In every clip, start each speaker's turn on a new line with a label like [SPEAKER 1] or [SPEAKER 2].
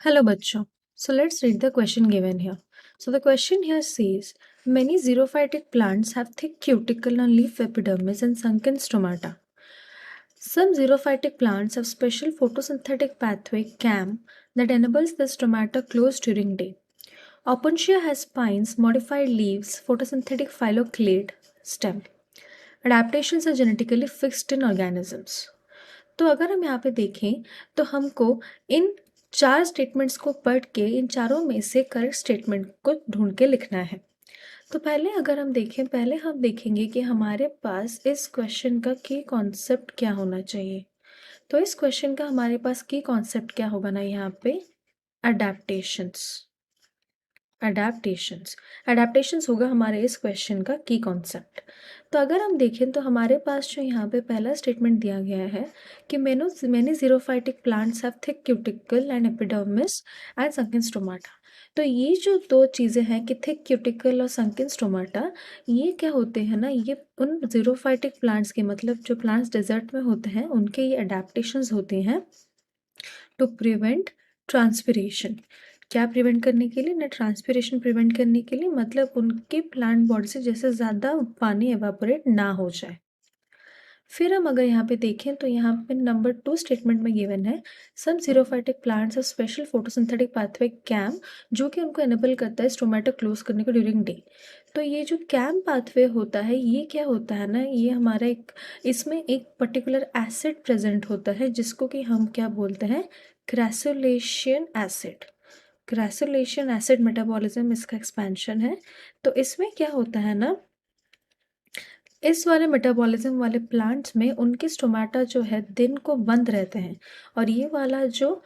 [SPEAKER 1] Hello, Bachcho. So let's read the question given here. So the question here says, many xerophytic plants have thick cuticle on leaf epidermis and sunken stomata. Some xerophytic plants have special photosynthetic pathway CAM that enables the stomata close during day. Opuntia has spines, modified leaves, photosynthetic phylloclade stem. Adaptations are genetically fixed in organisms. तो अगर हम यहाँ पे देखें तो हमको इन चार statements को पढ़ के इन चारों में से करेक्ट स्टेटमेंट को ढूंढ के लिखना है। तो पहले हम देखेंगे कि हमारे पास इस क्वेश्चन का की कॉन्सेप्ट क्या होना चाहिए। तो इस क्वेश्चन का हमारे पास की कॉन्सेप्ट क्या होगा ना, यहाँ पे अडेप्टेशंस अडेप्टेशंस होगा हमारे इस क्वेश्चन का की कॉन्सेप्ट। तो अगर हम देखें तो हमारे पास जो यहाँ पे पहला स्टेटमेंट दिया गया है कि many xerophytic plants have thick cuticle and epidermis and sunken stomata. तो ये जो दो चीज़ें हैं कि थिक क्यूटिकल और संकिन स्टोमाटा, ये क्या होते हैं ना, ये उन जीरोफाइटिक प्लांट्स के, मतलब जो प्लांट्स डेजर्ट में होते हैं उनके ये अडेप्टेशंस होते हैं टू प्रिवेंट ट्रांसपिरेशन। क्या प्रिवेंट करने के लिए ना, ट्रांसपिरेशन प्रिवेंट करने के लिए, मतलब उनके प्लांट बॉडी से जैसे ज़्यादा पानी एवापोरेट ना हो जाए। फिर हम अगर यहाँ पे देखें तो यहाँ पे नंबर 2 स्टेटमेंट में गिवन है some xerophytic plants of special photosynthetic pathway CAM, जो कि उनको एनेबल करता है स्टोमेटा क्लोज करने को ड्यूरिंग डे। तो ये जो कैम पाथवे होता है, ये क्या होता है ना, ये हमारा इसमें एक पर्टिकुलर एसिड प्रेजेंट होता है जिसको कि हम क्या बोलते हैं, ग्रेसुलेशन एसिड। ग्रेसुलेशन एसिड मेटाबॉलिज्म इसका एक्सपेंशन है। तो इसमें क्या होता है ना, इस वाले मेटाबॉलिज्म वाले प्लांट्स में उनके स्टोमेटा जो है दिन को बंद रहते हैं, और ये वाला जो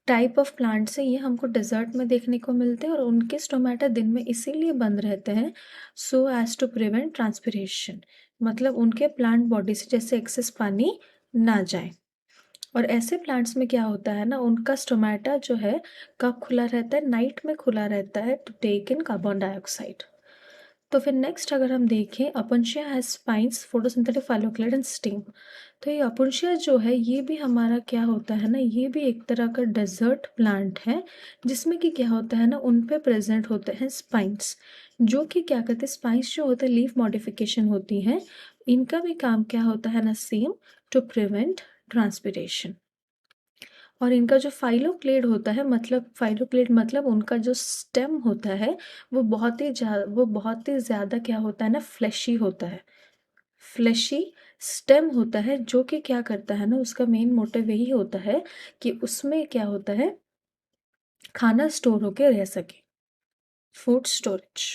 [SPEAKER 1] टाइप ऑफ प्लांट्स है ये हमको डेजर्ट में देखने को मिलते हैं, और उनके स्टोमेटा दिन में इसीलिए बंद रहते हैं so as to prevent transpiration, मतलब उनके प्लांट बॉडी से जैसे एक्सेस पानी ना जाए। और ऐसे प्लांट्स में क्या होता है ना, उनका स्टोमेटा जो है कब खुला रहता है, नाइट में खुला रहता है to take in carbon dioxide. तो फिर नेक्स्ट अगर हम देखें, opuntia has spines, photosynthetic phylloclade and stem. तो ये अपुंशिया जो है ये भी हमारा क्या होता है ना, ये भी एक तरह का डेजर्ट प्लांट है जिसमें कि क्या होता है ना, उन पे प्रेजेंट होते हैं स्पाइंस, जो कि क्या करते हैं, स्पाइंस जो होते हैं लीफ मॉडिफिकेशन होती हैं, इनका भी काम क्या होता है ना, सेम, टू प्रिवेंट ट्रांसपिरेशन। और इनका जो फाइलोक्लेड होता है, मतलब फाइलोक्लेड मतलब उनका जो स्टेम होता है वो बहुत ही ज़्यादा क्या होता है ना, फ्लैशी होता है। फ्लैशी स्टेम होता है जो कि क्या करता है ना, उसका मेन मोटिव यही होता है कि उसमें क्या होता है, खाना स्टोर होके रह सके, फूड स्टोरेज।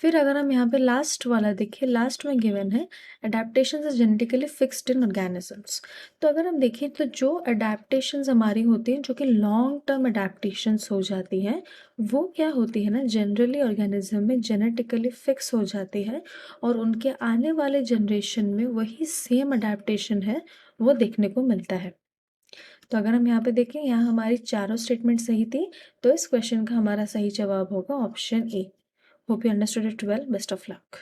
[SPEAKER 1] फिर अगर हम यहाँ पे लास्ट वाला देखें, लास्ट में गिवन है adaptations are genetically fixed in organisms. तो अगर हम देखें तो जो अडेप्टेशंस हमारी होती हैं, जो कि लॉन्ग टर्म अडेप्टेशंस हो जाती हैं, वो क्या होती है ना, जनरली ऑर्गेनिज्म में जेनेटिकली फिक्स हो जाती है, और उनके आने वाले जनरेशन में वही सेम अडेप्टेशन है वो देखने को मिलता है। तो अगर हम यहाँ पे देखें, यहाँ हमारी चारों स्टेटमेंट सही थी, तो इस क्वेश्चन का हमारा सही जवाब होगा option A. Hope you understood it well. Best of luck.